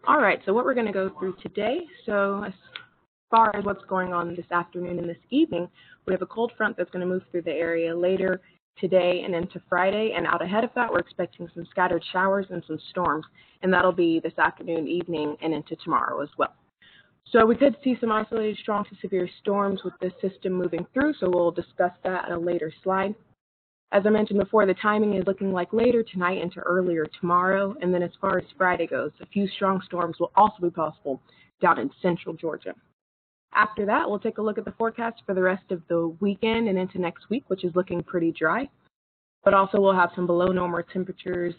All right, so what we're going to go through today, so as far as what's going on this afternoon and this evening, we have a cold front that's going to move through the area later today and into Friday, and out ahead of that, we're expecting some scattered showers and some storms, and that'll be this afternoon, evening, and into tomorrow as well. So we could see some isolated strong to severe storms with this system moving through, so we'll discuss that at a later slide. As I mentioned before, the timing is looking like later tonight into earlier tomorrow, and then as far as Friday goes, a few strong storms will also be possible down in central Georgia. After that, we'll take a look at the forecast for the rest of the weekend and into next week, which is looking pretty dry, but also we'll have some below normal temperatures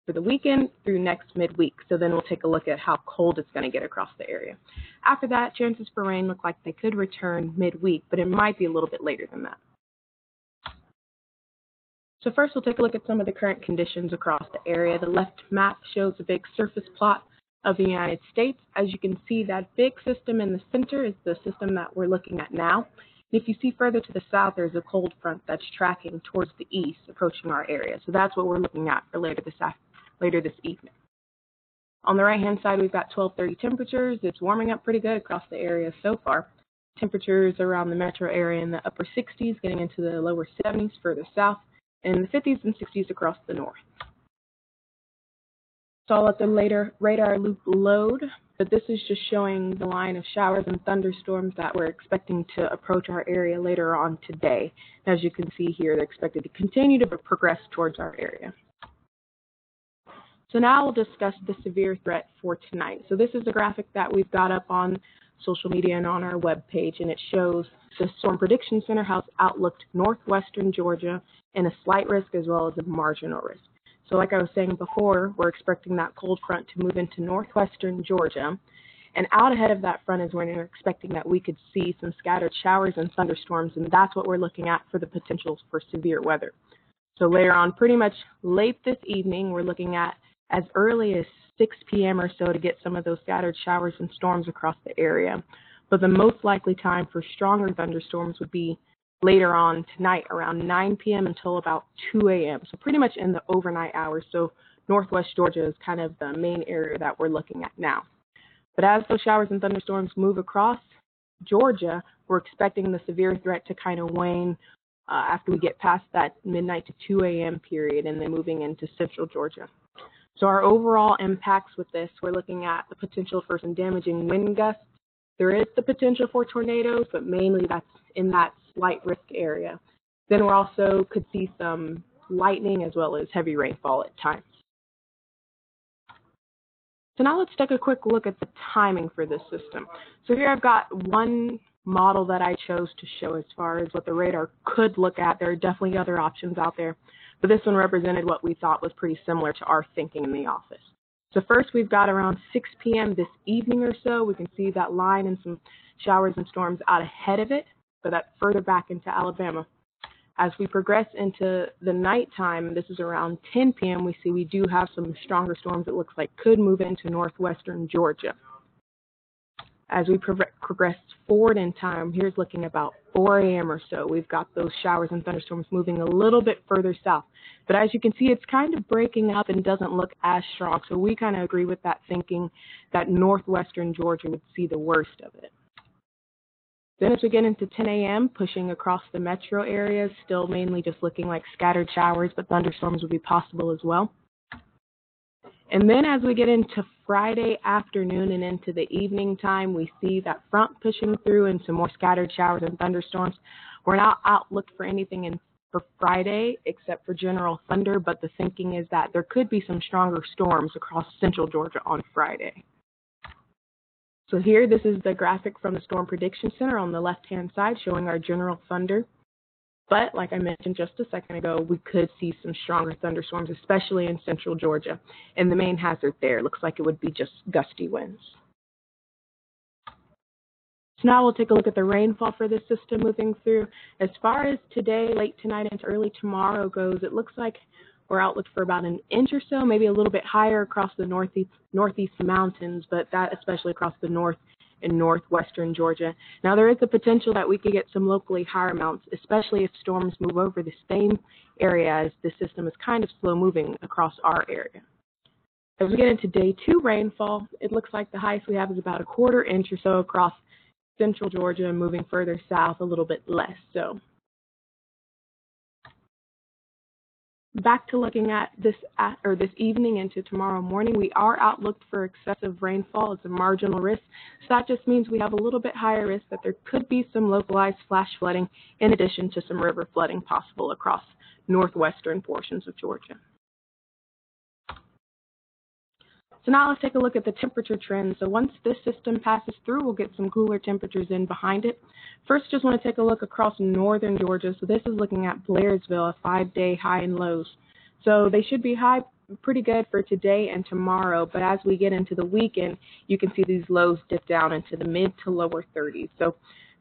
for the weekend through next midweek, so then we'll take a look at how cold it's going to get across the area. After that, chances for rain look like they could return midweek, but it might be a little bit later than that. So first, we'll take a look at some of the current conditions across the area. The left map shows a big surface plot of the United States. As you can see, that big system in the center is the system that we're looking at now. And if you see further to the south, there's a cold front that's tracking towards the east, approaching our area. So that's what we're looking at for later this evening. On the right-hand side, we've got 1230 temperatures. It's warming up pretty good across the area so far. Temperatures around the metro area in the upper 60s, getting into the lower 70s further south, and the 50s and 60s across the north. So I'll let the radar loop load, but this is just showing the line of showers and thunderstorms that we're expecting to approach our area later on today. As you can see here, they're expected to continue to progress towards our area. So now we'll discuss the severe threat for tonight. So this is a graphic that we've got up on social media and on our webpage, and it shows the Storm Prediction Center has outlooked northwestern Georgia in a slight risk as well as a marginal risk. So like I was saying before, we're expecting that cold front to move into northwestern Georgia, and out ahead of that front is when we're expecting that we could see some scattered showers and thunderstorms, and that's what we're looking at for the potential for severe weather. So later on, pretty much late this evening, we're looking at as early as 6 p.m. or so to get some of those scattered showers and storms across the area. But the most likely time for stronger thunderstorms would be later on tonight around 9 p.m. until about 2 a.m. So pretty much in the overnight hours. So northwest Georgia is kind of the main area that we're looking at now. But as those showers and thunderstorms move across Georgia, we're expecting the severe threat to kind of wane after we get past that midnight to 2 a.m. period and then moving into central Georgia. So our overall impacts with this, we're looking at the potential for some damaging wind gusts. There is the potential for tornadoes, but mainly that's in that slight risk area. Then we also could see some lightning as well as heavy rainfall at times. So now let's take a quick look at the timing for this system. So here I've got one model that I chose to show as far as what the radar could look at. There are definitely other options out there, but this one represented what we thought was pretty similar to our thinking in the office. So first we've got around 6 p.m. this evening or so. We can see that line and some showers and storms out ahead of it, but that's further back into Alabama. As we progress into the nighttime, this is around 10 p.m., we see we do have some stronger storms it looks like could move into northwestern Georgia. As we progress forward in time, here's looking about 4 a.m. or so. We've got those showers and thunderstorms moving a little bit further south. But as you can see, it's kind of breaking up and doesn't look as strong. So we kind of agree with that thinking that northwestern Georgia would see the worst of it. Then as we get into 10 a.m., pushing across the metro areas, still mainly just looking like scattered showers, but thunderstorms would be possible as well. And then as we get into Friday afternoon and into the evening time, we see that front pushing through and some more scattered showers and thunderstorms. We're not outlooked for anything for Friday except for general thunder, but the thinking is that there could be some stronger storms across central Georgia on Friday. So here, this is the graphic from the Storm Prediction Center on the left-hand side showing our general thunder. But like I mentioned just a second ago, we could see some stronger thunderstorms, especially in central Georgia. And the main hazard there looks like it would be just gusty winds. So now we'll take a look at the rainfall for this system moving through. As far as today, late tonight into early tomorrow goes, it looks like we're outlooked for about an inch or so, maybe a little bit higher across the northeast mountains, but that especially across the north and northwestern Georgia. Now, there is the potential that we could get some locally higher amounts, especially if storms move over the same area as the system is kind of slow moving across our area. As we get into day 2 rainfall, it looks like the highest we have is about a 1/4 inch or so across central Georgia and moving further south a little bit less so. Back to looking at this evening into tomorrow morning, we are outlooked for excessive rainfall. It's a marginal risk. So that just means we have a little bit higher risk that there could be some localized flash flooding in addition to some river flooding possible across northwestern portions of Georgia. So now let's take a look at the temperature trends. So once this system passes through, we'll get some cooler temperatures in behind it. First, just want to take a look across northern Georgia. So this is looking at Blairsville, a 5-day high and lows. So they should be high pretty good for today and tomorrow, but as we get into the weekend, you can see these lows dip down into the mid to lower 30s. So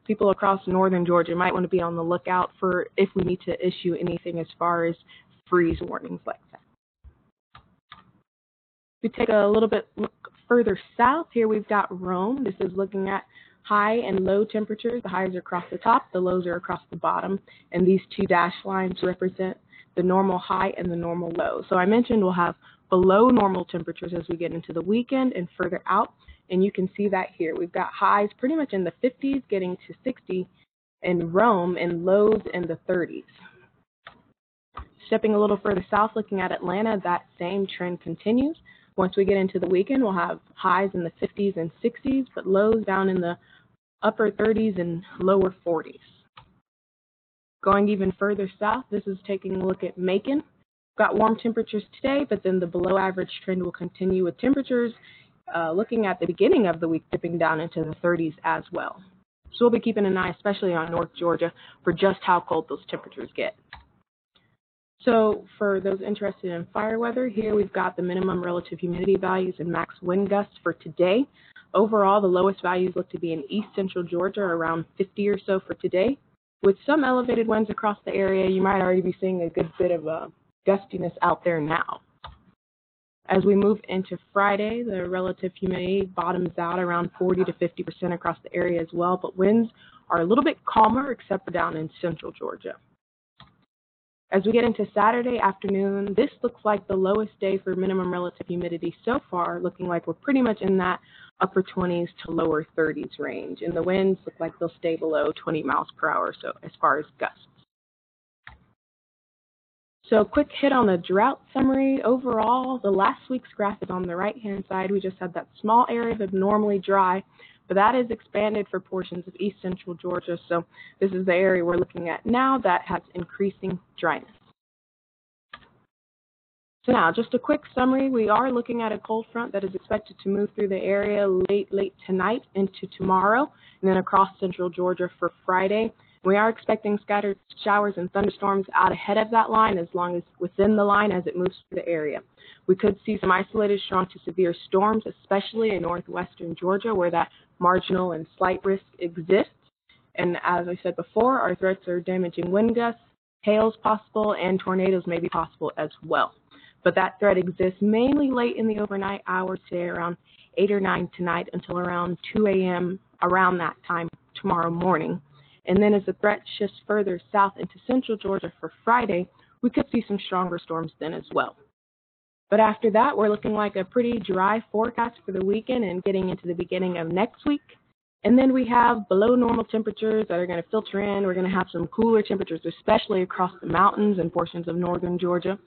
people across northern Georgia might want to be on the lookout for if we need to issue anything as far as freeze warnings like that. We take a little bit look further south. Here we've got Rome. This is looking at high and low temperatures. The highs are across the top, the lows are across the bottom, and these 2 dashed lines represent the normal high and the normal low. So I mentioned we'll have below normal temperatures as we get into the weekend and further out, and you can see that here. We've got highs pretty much in the 50s getting to 60 in Rome and lows in the 30s. Stepping a little further south, looking at Atlanta, that same trend continues. Once we get into the weekend, we'll have highs in the 50s and 60s, but lows down in the upper 30s and lower 40s. Going even further south, this is taking a look at Macon. Got warm temperatures today, but then the below average trend will continue with temperatures looking at the beginning of the week dipping down into the 30s as well. So we'll be keeping an eye, especially on North Georgia, for just how cold those temperatures get. So for those interested in fire weather, here we've got the minimum relative humidity values and max wind gusts for today. Overall, the lowest values look to be in east central Georgia, around 50 or so for today. With some elevated winds across the area, you might already be seeing a good bit of gustiness out there now. As we move into Friday, the relative humidity bottoms out around 40 to 50% across the area as well, but winds are a little bit calmer except for down in central Georgia. As we get into Saturday afternoon, this looks like the lowest day for minimum relative humidity so far, looking like we're pretty much in that upper 20s to lower 30s range. And the winds look like they'll stay below 20 miles per hour so as far as gusts. So quick hit on the drought summary. Overall, the last week's graph is on the right-hand side. We just had that small area of abnormally dry, but that is expanded for portions of east central Georgia. So this is the area we're looking at now that has increasing dryness. So now, just a quick summary. We are looking at a cold front that is expected to move through the area late tonight into tomorrow, and then across central Georgia for Friday. We are expecting scattered showers and thunderstorms out ahead of that line, as long as within the line as it moves through the area. We could see some isolated strong to severe storms, especially in northwestern Georgia, where that marginal and slight risk exists. And as I said before, our threats are damaging wind gusts, hail is possible, and tornadoes may be possible as well. But that threat exists mainly late in the overnight hours today, around 8 or 9 tonight until around 2 a.m. around that time tomorrow morning. And then as the threat shifts further south into central Georgia for Friday, we could see some stronger storms then as well. But after that, we're looking like a pretty dry forecast for the weekend and getting into the beginning of next week. And then we have below normal temperatures that are going to filter in. We're going to have some cooler temperatures, especially across the mountains and portions of northern Georgia.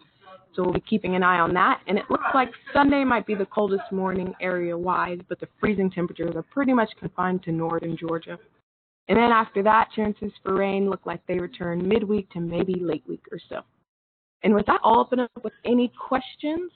So we'll be keeping an eye on that. And it looks like Sunday might be the coldest morning area-wide, but the freezing temperatures are pretty much confined to northern Georgia. And then after that, chances for rain look like they return midweek to maybe late week or so. And with that, I'll open up with any questions.